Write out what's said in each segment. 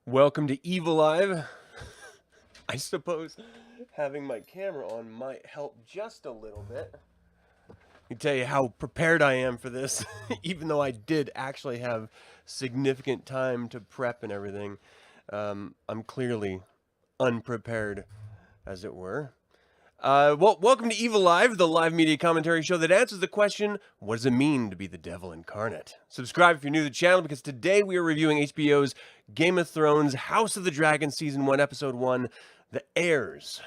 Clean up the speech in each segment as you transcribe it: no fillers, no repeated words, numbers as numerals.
Welcome to Evilive. I suppose having my camera on might help just a little bit. I can tell you how prepared I am for this, even though I did actually have significant time to prep and everything. I'm clearly unprepared, as it were. Welcome to Evilive, the live media commentary show that answers the question, what does it mean to be the devil incarnate? Subscribe if you're new to the channel, because today we are reviewing HBO's Game of Thrones House of the Dragon Season 1, Episode 1, The Heirs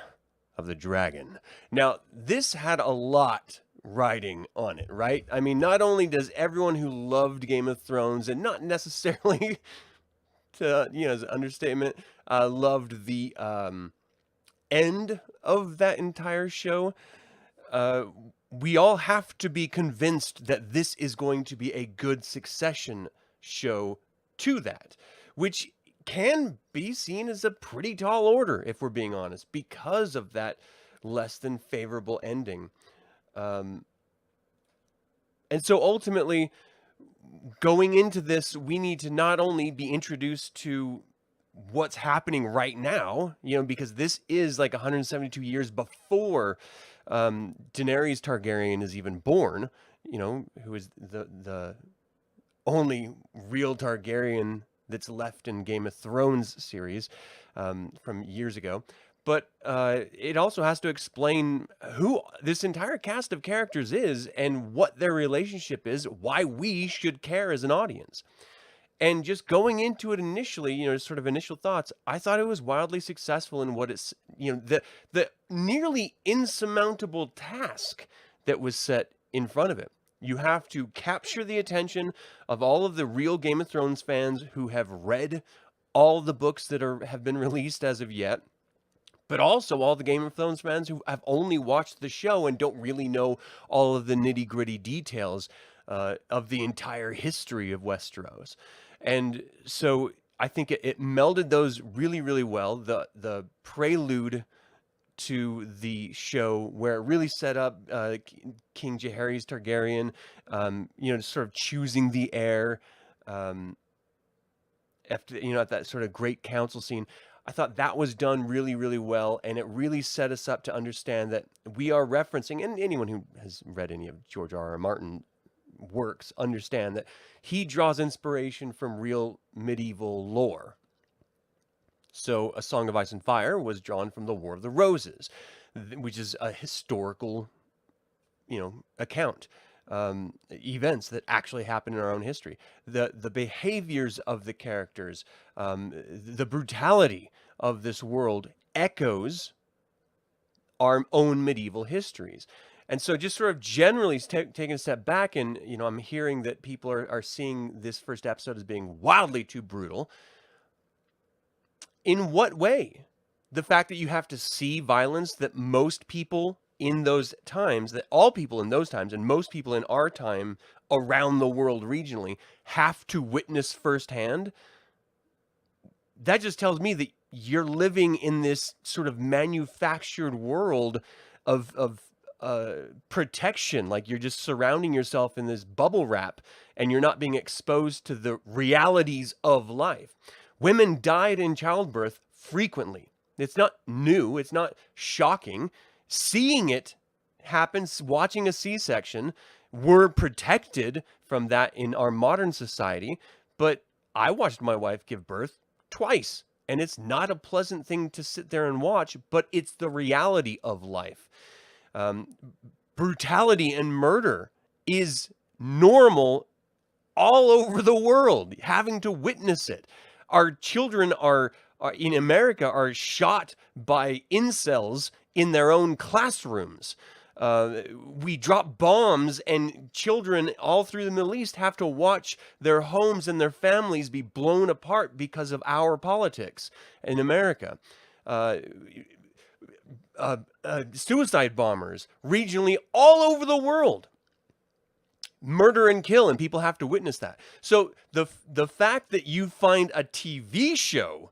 of the Dragon. Now, this had a lot riding on it, right? I mean, not only does everyone who loved Game of Thrones, and not necessarily, as an understatement, loved the end of that entire show, we all have to be convinced that this is going to be a good succession show to that, which can be seen as a pretty tall order, if we're being honest, because of that less than favorable ending. And so ultimately, going into this, we need to not only be introduced to what's happening right now, because this is like 172 years before Daenerys Targaryen is even born, who is the only real Targaryen that's left in Game of Thrones series from years ago. But it also has to explain who this entire cast of characters is and what their relationship is, why we should care as an audience. And just going into it initially, sort of initial thoughts, I thought it was wildly successful in what it's, the nearly insurmountable task that was set in front of it. You have to capture the attention of all of the real Game of Thrones fans who have read all the books that have been released as of yet, but also all the Game of Thrones fans who have only watched the show and don't really know all of the nitty-gritty details of the entire history of Westeros. And so I think it melded those really, really well. The prelude to the show, where it really set up King Jaehaerys Targaryen, sort of choosing the heir after, at that sort of great council scene. I thought that was done really, really well, and it really set us up to understand that we are referencing, and anyone who has read any of George R.R. Martin works understand that he draws inspiration from real medieval lore. So A Song of Ice and Fire was drawn from the War of the Roses, which is a historical, account, events that actually happened in our own history. The behaviors of the characters, the brutality of this world echoes our own medieval histories. And so just sort of generally taking a step back, and, I'm hearing that people are seeing this first episode as being wildly too brutal. In what way? The fact that you have to see violence that most people in those times, that all people in those times, and most people in our time around the world regionally have to witness firsthand, that just tells me that you're living in this sort of manufactured world of protection. Like, you're just surrounding yourself in this bubble wrap, and you're not being exposed to the realities of life. Women died in childbirth frequently. It's not new. It's not shocking. Seeing it happen, watching a C-section, we're protected from that in our modern society. But I watched my wife give birth twice, and it's not a pleasant thing to sit there and watch, but it's the reality of life. Brutality and murder is normal all over the world, having to witness it. Our children are in America are shot by incels in their own classrooms. We drop bombs, and children all through the Middle East have to watch their homes and their families be blown apart because of our politics in America. Suicide bombers regionally all over the world. Murder and kill, and people have to witness that. So the fact that you find a TV show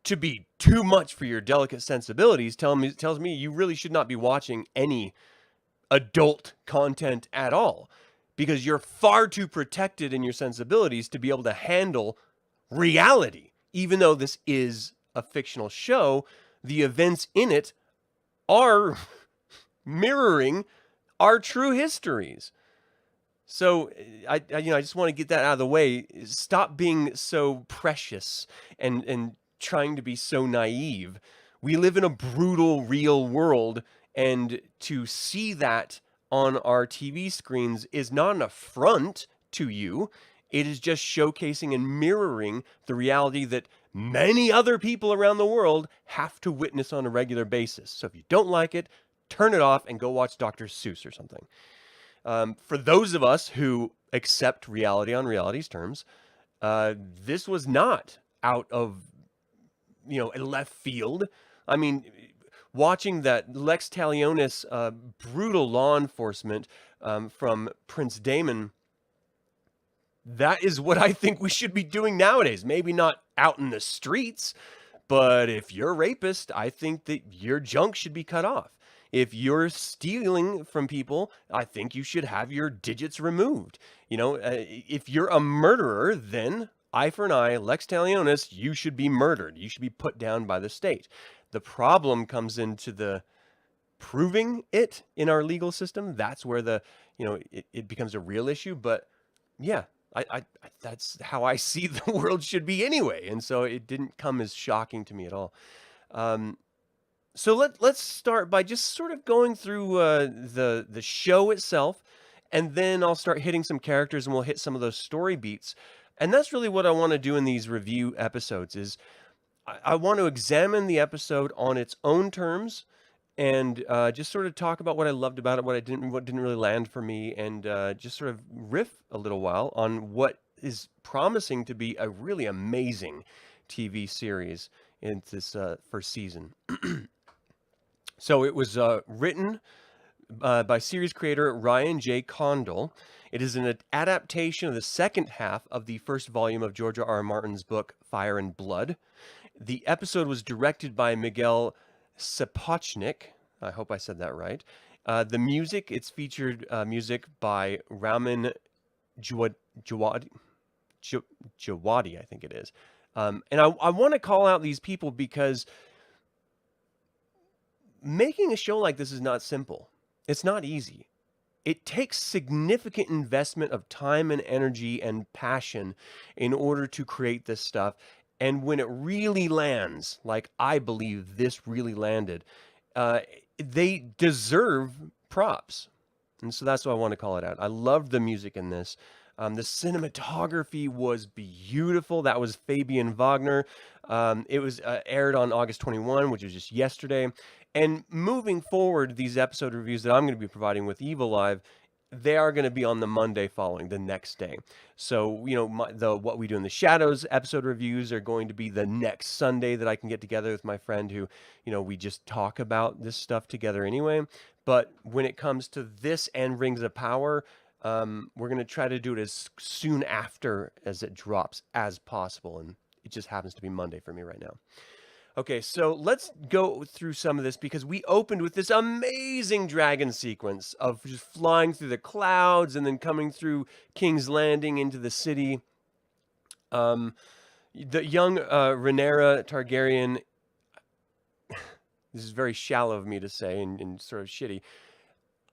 to be too much for your delicate sensibilities tells me you really should not be watching any adult content at all, because you're far too protected in your sensibilities to be able to handle reality. even though this is a fictional show, the events in it are mirroring our true histories. So I just want to get that out of the way. Stop being so precious and trying to be so naive. We live in a brutal, real world, and to see that on our TV screens is not an affront to you. It is just showcasing and mirroring the reality that many other people around the world have to witness on a regular basis. So if you don't like it, turn it off and go watch Dr. Seuss or something. For those of us who accept reality on reality's terms, this was not out of, a left field. I mean, watching that Lex Talionis brutal law enforcement from Prince Damon, that is what I think we should be doing nowadays. Maybe not out in the streets, but if you're a rapist, I think that your junk should be cut off. If you're stealing from people, I think you should have your digits removed. If you're a murderer, then eye for an eye, Lex Talionis, you should be murdered. You should be put down by the state. The problem comes into the proving it in our legal system. That's where it becomes a real issue. But yeah, I that's how I see the world should be anyway. And so it didn't come as shocking to me at all. So let's start by just sort of going through the show itself, and then I'll start hitting some characters, and we'll hit some of those story beats. And that's really what I want to do in these review episodes. Is I want to examine the episode on its own terms, and just sort of talk about what I loved about it, what didn't really land for me, and just sort of riff a little while on what is promising to be a really amazing TV series in this first season. So it was written by series creator Ryan J. Condal. It is an adaptation of the second half of the first volume of George R. R. Martin's book, Fire and Blood. The episode was directed by Miguel Sapochnik. I hope I said that right. The music, it's featured music by Ramin Djawadi, I think it is. And I want to call out these people because making a show like this is not simple. It's not easy. It takes significant investment of time and energy and passion in order to create this stuff. And when it really lands, like I believe this really landed, they deserve props. And so that's why I want to call it out. I loved the music in this. The cinematography was beautiful. That was Fabian Wagner. It was aired on August 21, which was just yesterday. And moving forward, these episode reviews that I'm going to be providing with Evilive, they are going to be on the Monday following, the next day. So, What We Do in the Shadows episode reviews are going to be the next Sunday that I can get together with my friend who, we just talk about this stuff together anyway. But when it comes to this and Rings of Power, we're going to try to do it as soon after as it drops as possible. And it just happens to be Monday for me right now. Okay, so let's go through some of this because we opened with this amazing dragon sequence of just flying through the clouds and then coming through King's Landing into the city. The young Rhaenyra Targaryen, this is very shallow of me to say and sort of shitty.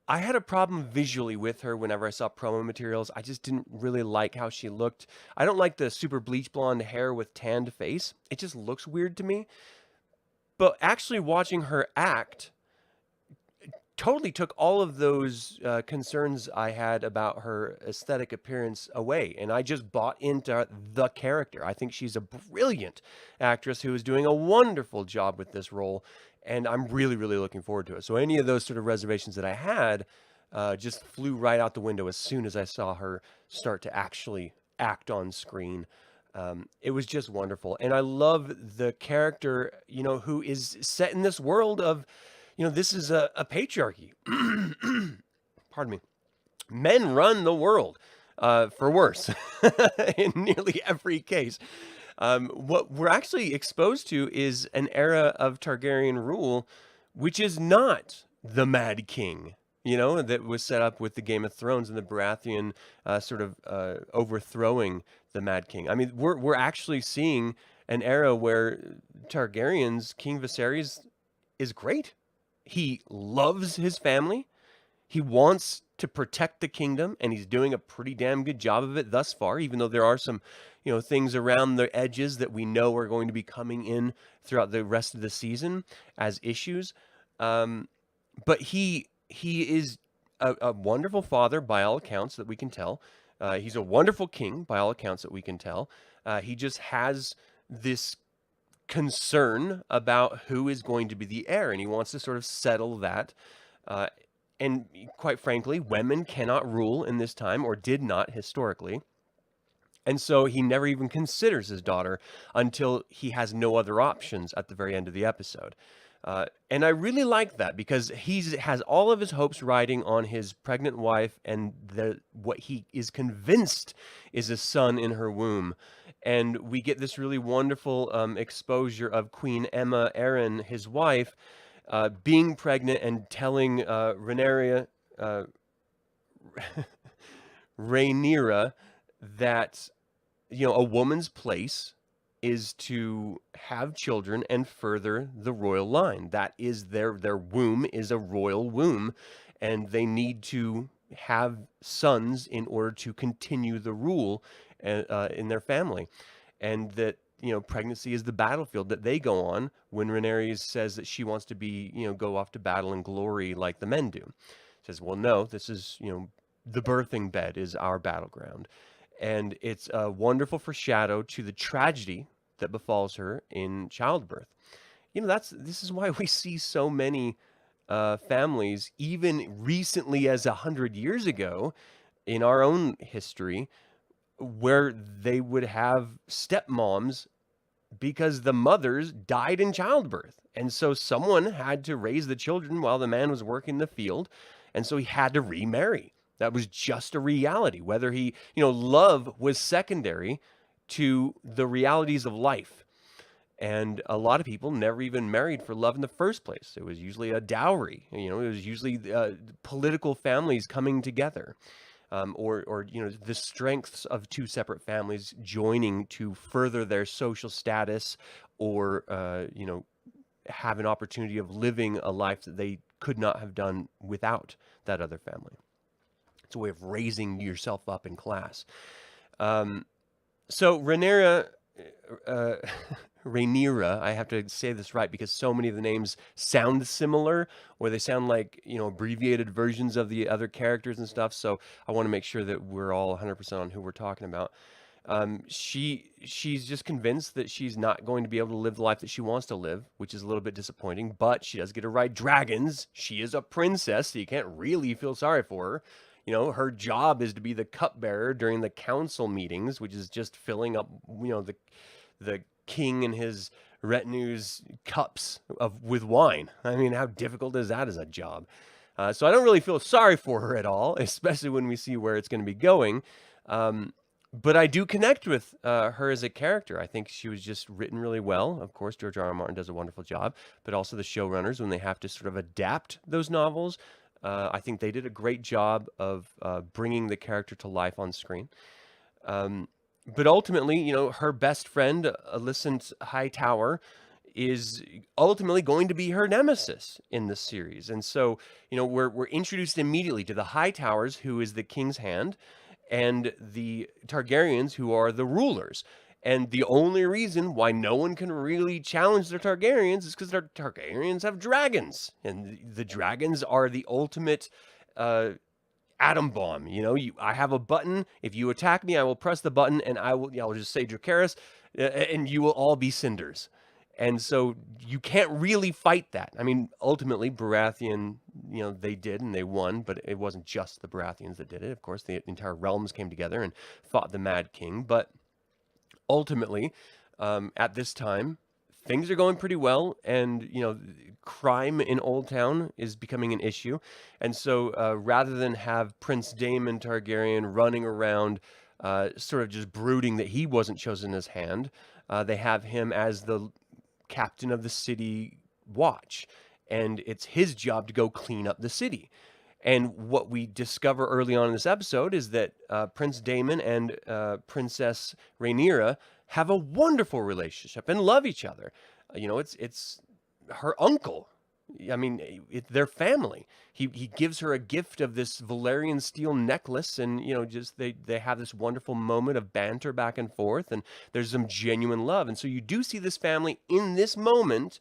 I had a problem visually with her whenever I saw promo materials. I just didn't really like how she looked. I don't like the super bleach blonde hair with tanned face. It just looks weird to me. But actually watching her act totally took all of those concerns I had about her aesthetic appearance away. And I just bought into the character. I think she's a brilliant actress who is doing a wonderful job with this role. And I'm really, really looking forward to it. So any of those sort of reservations that I had just flew right out the window as soon as I saw her start to actually act on screen. It was just wonderful. And I love the character, who is set in this world of, this is a patriarchy. Pardon me. Men run the world, for worse, in nearly every case. What we're actually exposed to is an era of Targaryen rule, which is not the Mad King, that was set up with the Game of Thrones and the Baratheon sort of overthrowing the Mad King. I mean, we're actually seeing an era where Targaryens, King Viserys, is great. He loves his family. He wants to protect the kingdom, and he's doing a pretty damn good job of it thus far, even though there are some, things around the edges that we know are going to be coming in throughout the rest of the season as issues. But he is a wonderful father by all accounts that we can tell. He's a wonderful king by all accounts that we can tell. He just has this concern about who is going to be the heir, and he wants to sort of settle that. And quite frankly, women cannot rule in this time, or did not historically. And so he never even considers his daughter until he has no other options at the very end of the episode. And I really like that because he has all of his hopes riding on his pregnant wife and what he is convinced is a son in her womb. And we get this really wonderful exposure of Queen Aemma Arryn, his wife, being pregnant and telling Rhaenyra that a woman's place is to have children and further the royal line. That is their womb is a royal womb, and they need to have sons in order to continue the rule in their family. And that pregnancy is the battlefield that they go on when Rhaenyra says that she wants to be, go off to battle in glory like the men do. Says, well, no, this is, the birthing bed is our battleground. And it's a wonderful foreshadow to the tragedy that befalls her in childbirth. This is why we see so many families, even recently as 100 years ago in our own history, where they would have stepmoms because the mothers died in childbirth. And so someone had to raise the children while the man was working the field. And so he had to remarry. That was just a reality. Whether love was secondary to the realities of life. And a lot of people never even married for love in the first place. It was usually a dowry. It was usually political families coming together. Or the strengths of two separate families joining to further their social status, or have an opportunity of living a life that they could not have done without that other family. It's a way of raising yourself up in class. So Rhaenyra, I have to say this right because so many of the names sound similar, or they sound like, abbreviated versions of the other characters and stuff. So I want to make sure that we're all 100% on who we're talking about. She's just convinced that she's not going to be able to live the life that she wants to live, which is a little bit disappointing, but she does get to ride dragons. She is a princess, so you can't really feel sorry for her. Her job is to be the cupbearer during the council meetings, which is just filling up, the king and his retinue's cups with wine. I mean, how difficult is that as a job? So I don't really feel sorry for her at all, especially when we see where it's going to be going. But I do connect with her as a character. I think she was just written really well. Of course, George R.R. Martin does a wonderful job, but also the showrunners, when they have to sort of adapt those novels, I think they did a great job of bringing the character to life on screen. But ultimately, her best friend, Alicent Hightower, is ultimately going to be her nemesis in this series. And so, we're introduced immediately to the Hightowers, who is the king's hand, and the Targaryens, who are the rulers. And the only reason why no one can really challenge the Targaryens is because their Targaryens have dragons. And the dragons are the ultimate atom bomb. I have a button. If you attack me, I will press the button, and I'll just say Dracarys, and you will all be cinders. And so you can't really fight that. I mean, ultimately, Baratheon, they did, and they won, but it wasn't just the Baratheons that did it. Of course, the entire realms came together and fought the Mad King. But ultimately, at this time, things are going pretty well, and crime in Old Town is becoming an issue. And so rather than have Prince Daemon Targaryen running around sort of just brooding that he wasn't chosen as hand, they have him as the captain of the city watch, and it's his job to go clean up the city. And what we discover early on in this episode is that Prince Daemon and Princess Rhaenyra have a wonderful relationship and love each other. You know, it's her uncle. I mean, they're family. He gives her a gift of this Valerian steel necklace, and you know, just they have this wonderful moment of banter back and forth, and there's some genuine love. And so you do see this family in this moment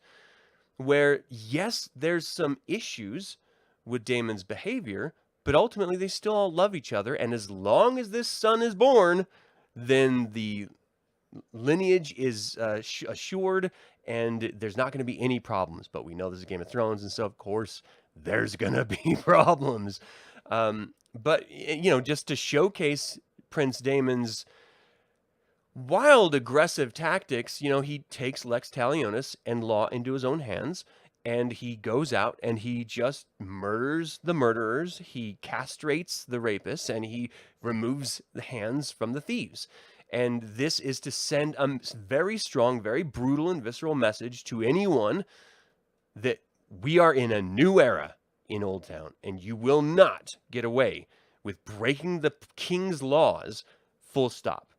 where, yes, there's some issues with Daemon's behavior, but ultimately they still all love each other. And as long as this son is born, then the lineage is assured, and there's not going to be any problems. But we know this is Game of Thrones, and so of course there's going to be problems. But you know, just to showcase Prince Daemon's wild aggressive tactics, you know, he takes Lex Talionis and law into his own hands, and he goes out and he just murders the murderers, he castrates the rapists, and he removes the hands from the thieves. And this is to send a very strong, very brutal and visceral message to anyone that we are in a new era in Old Town, and you will not get away with breaking the king's laws, full stop.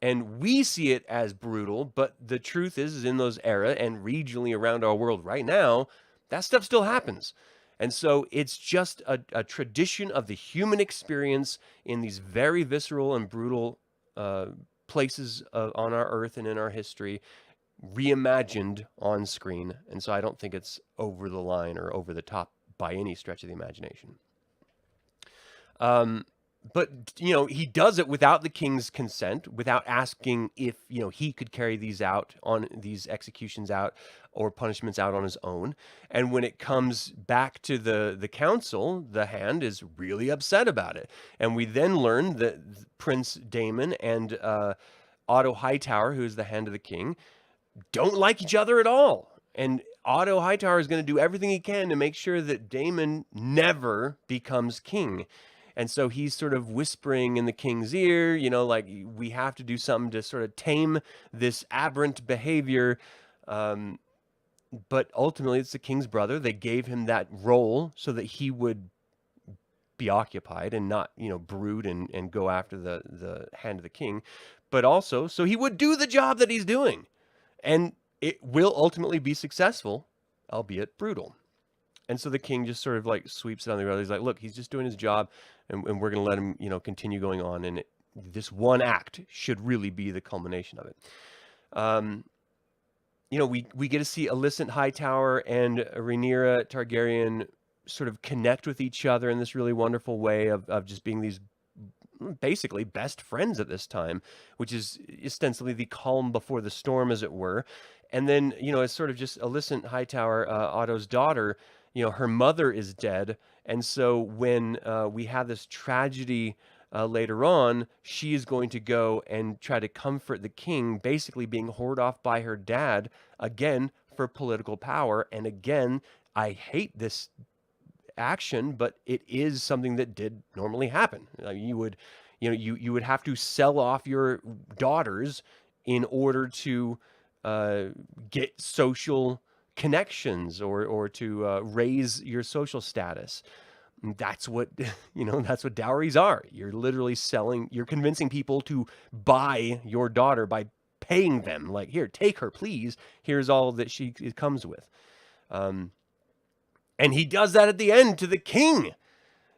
And we see it as brutal, but the truth is in those era and regionally around our world right now, that stuff still happens. And so it's just a tradition of the human experience in these very visceral and brutal places on our earth and in our history, reimagined on screen. And so I don't think it's over the line or over the top by any stretch of the imagination. But, you know, he does it without the king's consent, without asking if, you know, he could carry these out on these executions out or punishments out on his own. And when it comes back to the council, the Hand is really upset about it. And we then learn that Prince Daemon and Otto Hightower, who is the Hand of the King, don't like each other at all. And Otto Hightower is going to do everything he can to make sure that Daemon never becomes king. And so he's sort of whispering in the king's ear, you know, like, we have to do something to sort of tame this aberrant behavior. But ultimately, it's the king's brother. They gave him that role so that he would be occupied and not, you know, brood and go after the Hand of the King. But also, so he would do the job that he's doing. And it will ultimately be successful, albeit brutal. And so the king just sort of like sweeps it on the ground. He's like, look, he's just doing his job, and we're going to let him, you know, continue going on. And this one act should really be the culmination of it. You know, we get to see Alicent Hightower and Rhaenyra Targaryen sort of connect with each other in this really wonderful way of just being these basically best friends at this time, which is ostensibly the calm before the storm, as it were. And then, you know, it's sort of just Alicent Hightower, Otto's daughter, you know, her mother is dead. And so when we have this tragedy later on, she is going to go and try to comfort the king, basically being whored off by her dad, again, for political power. And again, I hate this action, but it is something that did normally happen. You would, you know, you would have to sell off your daughters in order to get social connections or to raise your social status. That's what, you know, that's what dowries are. You're literally selling, you're convincing people to buy your daughter by paying them. Like, here, take her, please. Here's all that she comes with. And he does that at the end to the king,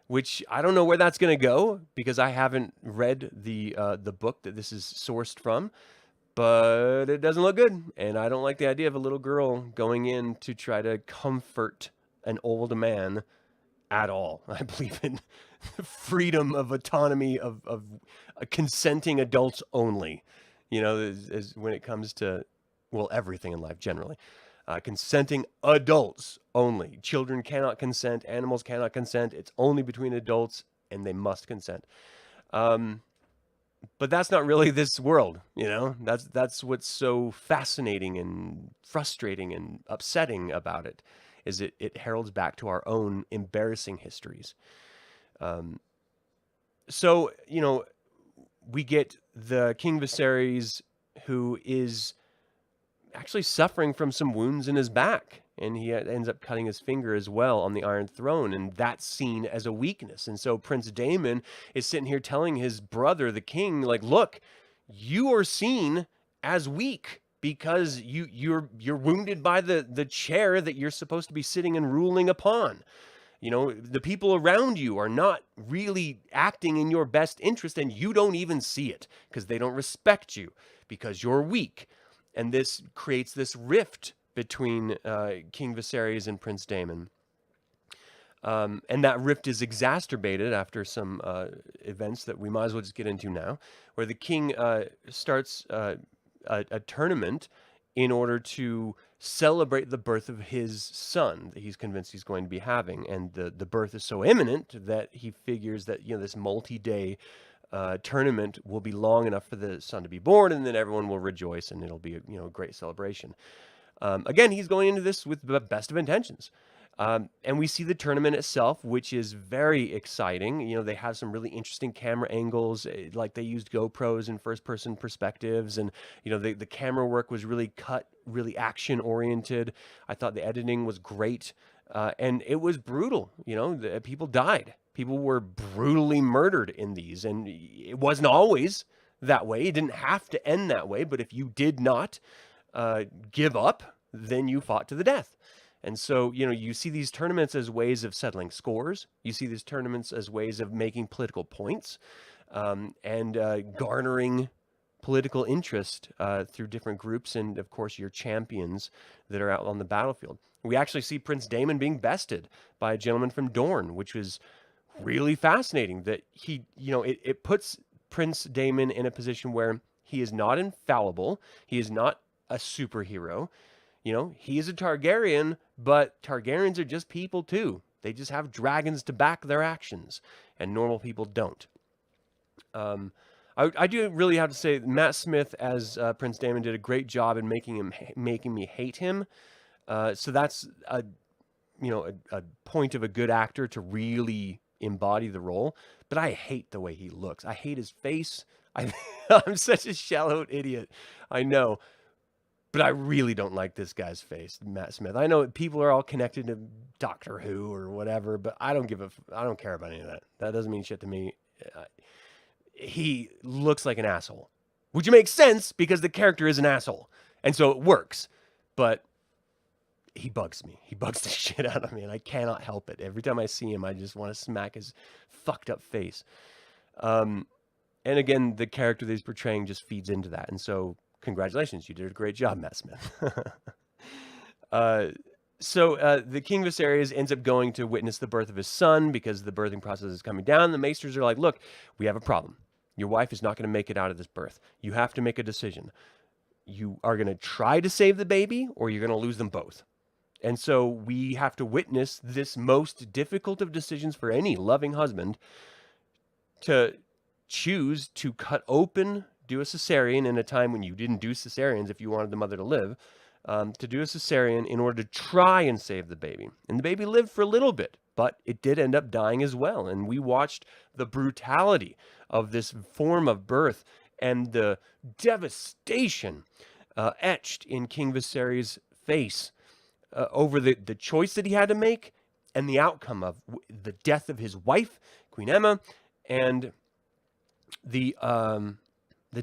which I don't know where that's going to go, because I haven't read the book that this is sourced from. But it doesn't look good, and I don't like the idea of a little girl going in to try to comfort an old man at all. I believe in freedom of autonomy of consenting adults only, you know, as when it comes to, well, everything in life generally. Consenting adults only. Children cannot consent. Animals cannot consent. It's only between adults, and they must consent. But that's not really this world, you know. That's what's so fascinating and frustrating and upsetting about it, is it heralds back to our own embarrassing histories. So, you know, we get the King Viserys, who is actually suffering from some wounds in his back, and he ends up cutting his finger as well on the Iron Throne, and that's seen as a weakness. And so Prince Daemon is sitting here telling his brother, the king, like, look, you are seen as weak because you're wounded by the chair that you're supposed to be sitting and ruling upon. You know, the people around you are not really acting in your best interest, and you don't even see it because they don't respect you because you're weak. And this creates this rift between King Viserys and Prince Daemon. And that rift is exacerbated after some events that we might as well just get into now, where the king starts a tournament in order to celebrate the birth of his son that he's convinced he's going to be having. And the birth is so imminent that he figures that, you know, this multi-day tournament will be long enough for the son to be born, and then everyone will rejoice, and it'll be a, you know, a great celebration. Again, he's going into this with the best of intentions. And we see the tournament itself, which is very exciting. You know, they have some really interesting camera angles, like they used GoPros and first-person perspectives, and you know, the camera work was really really action-oriented. I thought the editing was great, and it was brutal. You know, people died. People were brutally murdered in these, and it wasn't always that way. It didn't have to end that way, but if you did not give up, then you fought to the death. And so, you know, you see these tournaments as ways of settling scores. You see these tournaments as ways of making political points and garnering political interest through different groups and, of course, your champions that are out on the battlefield. We actually see Prince Daemon being bested by a gentleman from Dorne, which was really fascinating. That he, you know, it puts Prince Daemon in a position where he is not infallible. He is not a superhero. You know, he is a Targaryen, but Targaryens are just people too. They just have dragons to back their actions, and normal people don't. I do really have to say Matt Smith as Prince Daemon did a great job in making me hate him. So that's a point of a good actor to really embody the role. But I hate the way he looks. I hate his face. I'm such a shallow idiot. I know. But I really don't like this guy's face, Matt Smith. I know people are all connected to Doctor Who or whatever, but I don't care about any of that. That doesn't mean shit to me. He looks like an asshole, which makes sense because the character is an asshole, and so it works. But he bugs me. He bugs the shit out of me, and I cannot help it. Every time I see him, I just want to smack his fucked up face. And again, the character that he's portraying just feeds into that, and so. Congratulations, you did a great job, Matt Smith. So the King Viserys ends up going to witness the birth of his son because the birthing process is coming down. The maesters are like, look, we have a problem. Your wife is not going to make it out of this birth. You have to make a decision. You are going to try to save the baby, or you're going to lose them both. And so we have to witness this most difficult of decisions for any loving husband to choose to cut open, do a cesarean in a time when you didn't do cesareans if you wanted the mother to live, to do a cesarean in order to try and save the baby. And the baby lived for a little bit, but it did end up dying as well. And we watched the brutality of this form of birth and the devastation etched in King Viserys' face over the choice that he had to make and the outcome of the death of his wife, Queen Aemma, and the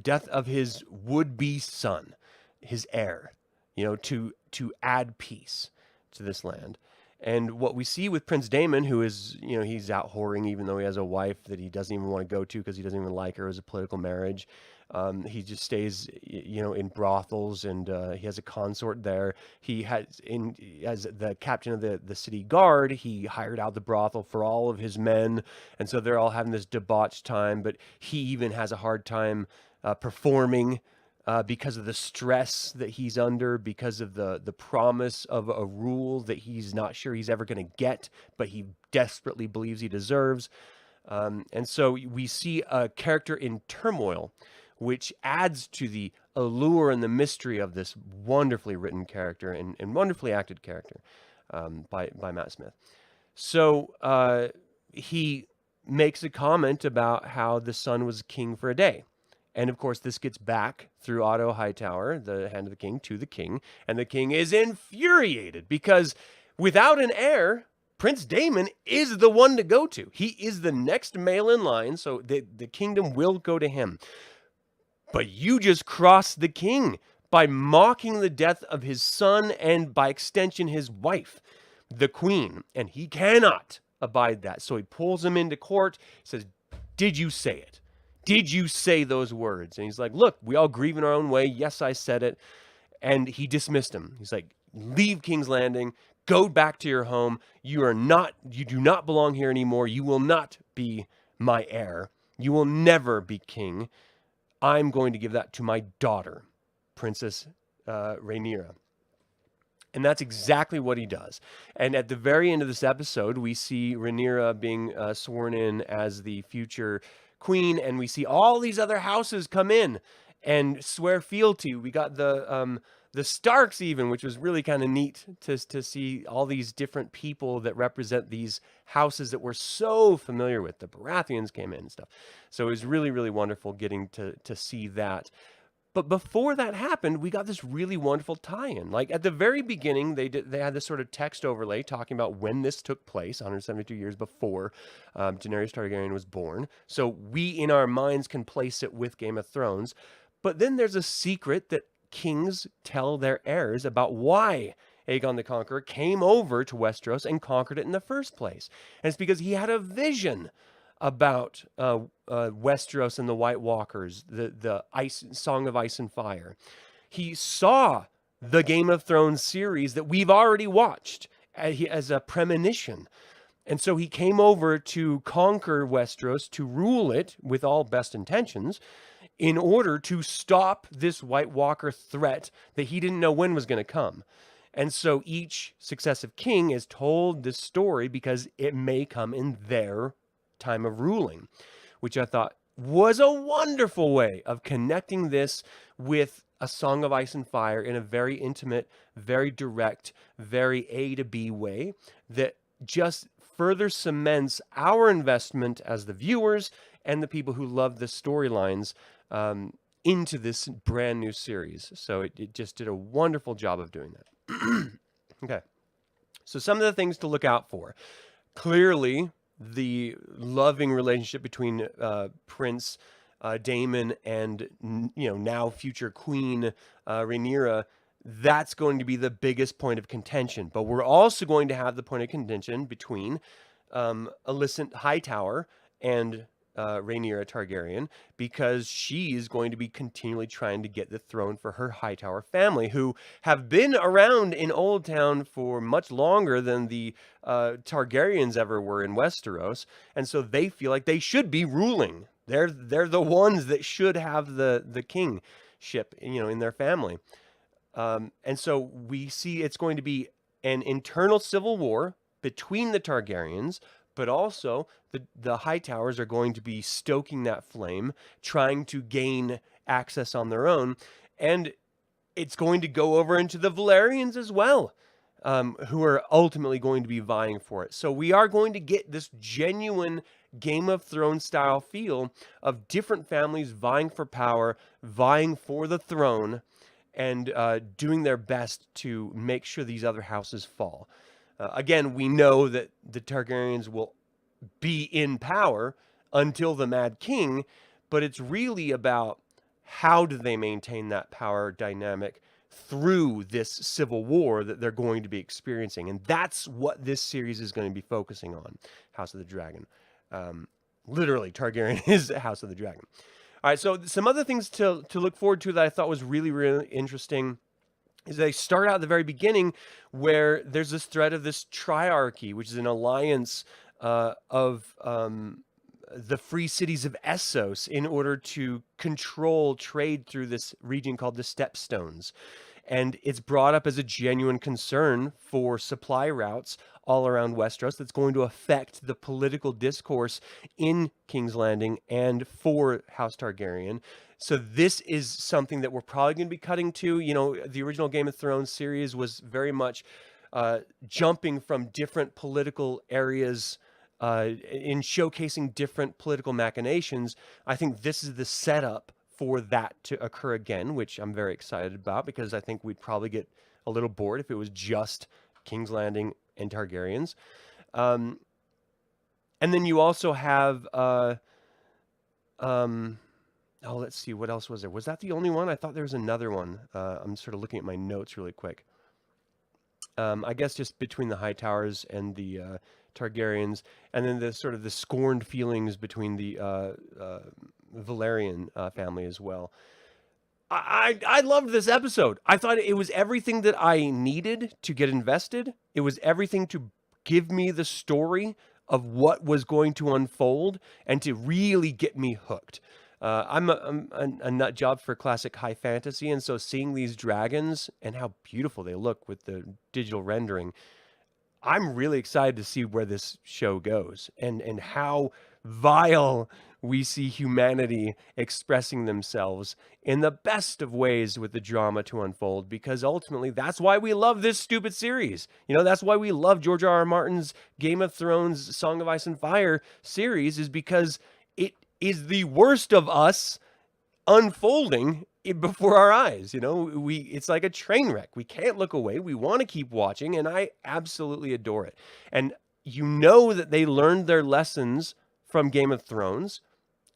death of his would-be son, his heir, you know, to add peace to this land. And what we see with Prince Daemon, who is, you know, he's out whoring even though he has a wife that he doesn't even want to go to because he doesn't even like her as a political marriage. He just stays, you know, in brothels, and he has a consort there. He has, as the captain of the city guard, he hired out the brothel for all of his men, and so they're all having this debauched time. But he even has a hard time performing because of the stress that he's under, because of the promise of a rule that he's not sure he's ever going to get, but he desperately believes he deserves. And so we see a character in turmoil, which adds to the allure and the mystery of this wonderfully written character and wonderfully acted character by Matt Smith. So he makes a comment about how the son was king for a day. And of course, this gets back through Otto Hightower, the Hand of the King, to the king. And the king is infuriated because without an heir, Prince Daemon is the one to go to. He is the next male in line, so the kingdom will go to him. But you just crossed the king by mocking the death of his son and by extension his wife, the queen, and he cannot abide that. So he pulls him into court, says, did you say it? Did you say those words? And he's like, look, we all grieve in our own way. Yes, I said it. And he dismissed him. He's like, leave King's Landing, go back to your home. You do not belong here anymore. You will not be my heir. You will never be king. I'm going to give that to my daughter, Princess Rhaenyra. And that's exactly what he does. And at the very end of this episode, we see Rhaenyra being sworn in as the future queen, and we see all these other houses come in and swear fealty. We got the Starks even, which was really kind of neat to see all these different people that represent these houses that we're so familiar with. The Baratheons came in and stuff. So it was really, really wonderful getting to see that. But before that happened, we got this really wonderful tie-in. Like at the very beginning, they had this sort of text overlay talking about when this took place, 172 years before Daenerys Targaryen was born. So we, in our minds, can place it with Game of Thrones. But then there's a secret that kings tell their heirs about why Aegon the Conqueror came over to Westeros and conquered it in the first place. And it's because he had a vision about Westeros and the White Walkers, the Song of Ice and Fire. He saw the Game of Thrones series that we've already watched as a premonition. And so he came over to conquer Westeros, to rule it with all best intentions, in order to stop this White Walker threat that he didn't know when was going to come. And so each successive king is told this story because it may come in their time of ruling, which I thought was a wonderful way of connecting this with A Song of Ice and Fire in a very intimate, very direct, very A to B way that just further cements our investment as the viewers and the people who love the storylines into this brand new series. So it just did a wonderful job of doing that. Okay. So some of the things to look out for. Clearly, the loving relationship between Prince Daemon and now future Queen Rhaenyra, that's going to be the biggest point of contention. But we're also going to have the point of contention between Alicent Hightower and Rhaenyra Targaryen, because she is going to be continually trying to get the throne for her Hightower family, who have been around in Old Town for much longer than the Targaryens ever were in Westeros, and so they feel like they should be ruling. They're the ones that should have the kingship, in their family. And so we see it's going to be an internal civil war between the Targaryens, but also the Hightowers are going to be stoking that flame, trying to gain access on their own. And it's going to go over into the Valerians as well, who are ultimately going to be vying for it. So we are going to get this genuine Game of Thrones style feel of different families vying for power, vying for the throne, and doing their best to make sure these other houses fall. Again, we know that the Targaryens will be in power until the Mad King, but it's really about how do they maintain that power dynamic through this civil war that they're going to be experiencing. And that's what this series is going to be focusing on, House of the Dragon. Literally, Targaryen is House of the Dragon. All right, so some other things to look forward to that I thought was really, really interesting is they start out at the very beginning where there's this threat of this triarchy, which is an alliance of the free cities of Essos in order to control trade through this region called the Stepstones. And it's brought up as a genuine concern for supply routes all around Westeros that's going to affect the political discourse in King's Landing and for House Targaryen. So this is something that we're probably going to be cutting to. The original Game of Thrones series was very much jumping from different political areas in showcasing different political machinations. I think this is the setup for that to occur again, which I'm very excited about, because I think we'd probably get a little bored if it was just King's Landing and Targaryens. And then you also have Oh, let's see. What else was there? Was that the only one? I thought there was another one. I'm sort of looking at my notes really quick. I guess just between the Hightowers and the Targaryens, and then the sort of the scorned feelings between the Valerian family as well. I loved this episode. I thought it was everything that I needed to get invested. It was everything to give me the story of what was going to unfold and to really get me hooked. I'm a nut job for classic high fantasy, and so seeing these dragons and how beautiful they look with the digital rendering, I'm really excited to see where this show goes and how vile we see humanity expressing themselves in the best of ways with the drama to unfold, because ultimately that's why we love this stupid series. You know, that's why we love George R. R. Martin's Game of Thrones Song of Ice and Fire series, is because it is the worst of us unfolding before our eyes. You know, it's like a train wreck. We can't look away. We want to keep watching, and I absolutely adore it. And you know that they learned their lessons from Game of Thrones,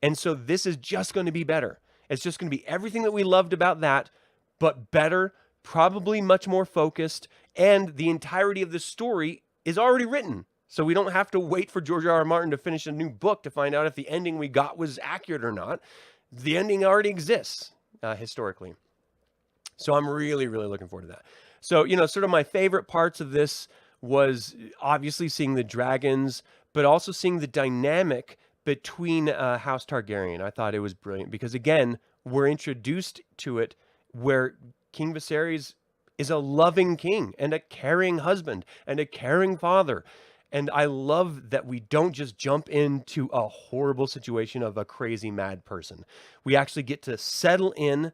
and so this is just going to be better. It's just going to be everything that we loved about that, but better, probably much more focused, and the entirety of the story is already written. So we don't have to wait for George R. R. Martin to finish a new book to find out if the ending we got was accurate or not. The ending already exists historically. So I'm really, really looking forward to that. So, you know, sort of my favorite parts of this was obviously seeing the dragons, but also seeing the dynamic between House Targaryen. I thought it was brilliant because, again, we're introduced to it where King Viserys is a loving king and a caring husband and a caring father. And I love that we don't just jump into a horrible situation of a crazy mad person. We actually get to settle in,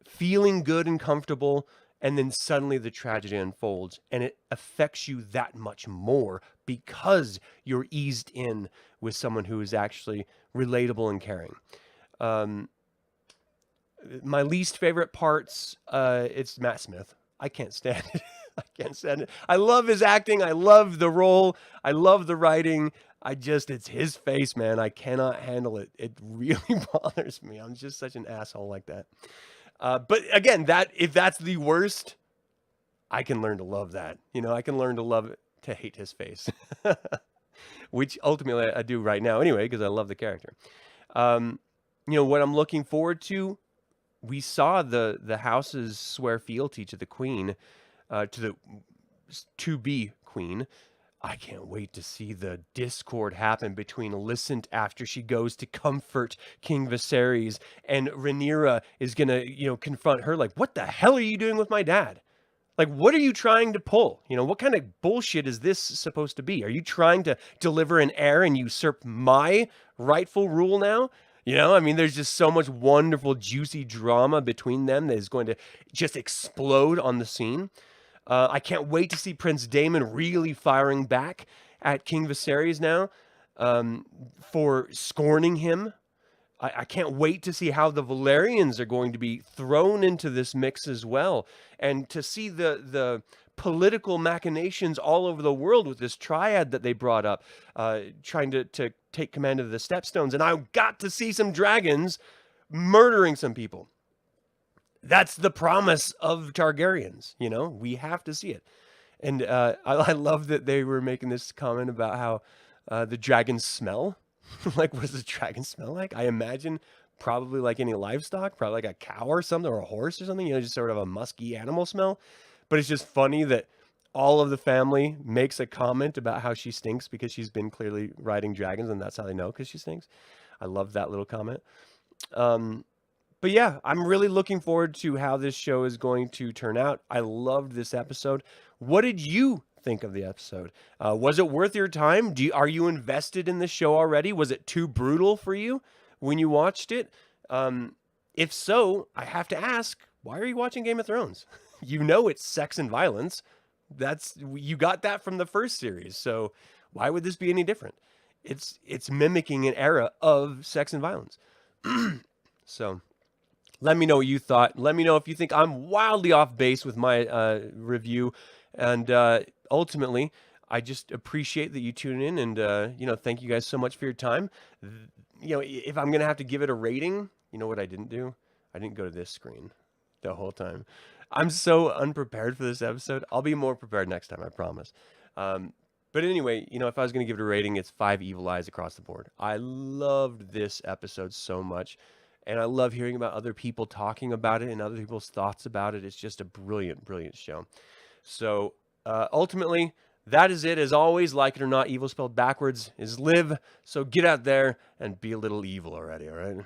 feeling good and comfortable, and then suddenly the tragedy unfolds, and it affects you that much more because you're eased in with someone who is actually relatable and caring. My least favorite parts, it's Matt Smith. I can't stand it. I can't stand it. I love his acting. I love the role. I love the writing. It's his face, man. I cannot handle it. It really bothers me. I'm just such an asshole like that. But again, if that's the worst, I can learn to love that. You know, I can learn to love it, to hate his face, which ultimately I do right now anyway, because I love the character. You know, what I'm looking forward to, we saw the houses swear fealty to the queen, to-be queen. I can't wait to see the discord happen between Alicent after she goes to comfort King Viserys, and Rhaenyra is gonna, you know, confront her like, what the hell are you doing with my dad? Like, what are you trying to pull? You know, what kind of bullshit is this supposed to be? Are you trying to deliver an heir and usurp my rightful rule now? You know, I mean, there's just so much wonderful, juicy drama between them that is going to just explode on the scene. I can't wait to see Prince Daemon really firing back at King Viserys now for scorning him. I can't wait to see how the Valerians are going to be thrown into this mix as well, and to see the political machinations all over the world with this triad that they brought up, trying to take command of the Stepstones. And I got to see some dragons murdering some people. That's the promise of Targaryens, you know? We have to see it. And I love that they were making this comment about how the dragons smell. Like, what does the dragon smell like? I imagine probably like any livestock, probably like a cow or something, or a horse or something, you know, just sort of a musky animal smell. But it's just funny that all of the family makes a comment about how she stinks because she's been clearly riding dragons, and that's how they know, because she stinks. I love that little comment. But yeah, I'm really looking forward to how this show is going to turn out. I loved this episode. What did you think of the episode? Was it worth your time? Are you invested in the show already? Was it too brutal for you when you watched it? If so, I have to ask, why are you watching Game of Thrones? You know it's sex and violence. You got that from the first series. So why would this be any different? It's mimicking an era of sex and violence. So let me know what you thought. Let me know if you think I'm wildly off base with my review. And ultimately, I just appreciate that you tune in, and you know, thank you guys so much for your time. You know, if I'm gonna have to give it a rating, You know what I didn't do? I didn't go to this screen the whole time. I'm so unprepared for this episode. I'll be more prepared next time, I promise. But anyway, you know, if I was going to give it a rating, it's 5 evil eyes across the board. I loved this episode so much. And I love hearing about other people talking about it and other people's thoughts about it. It's just a brilliant, brilliant show. So ultimately, that is it. As always, like it or not, evil spelled backwards is live. So get out there and be a little evil already, all right?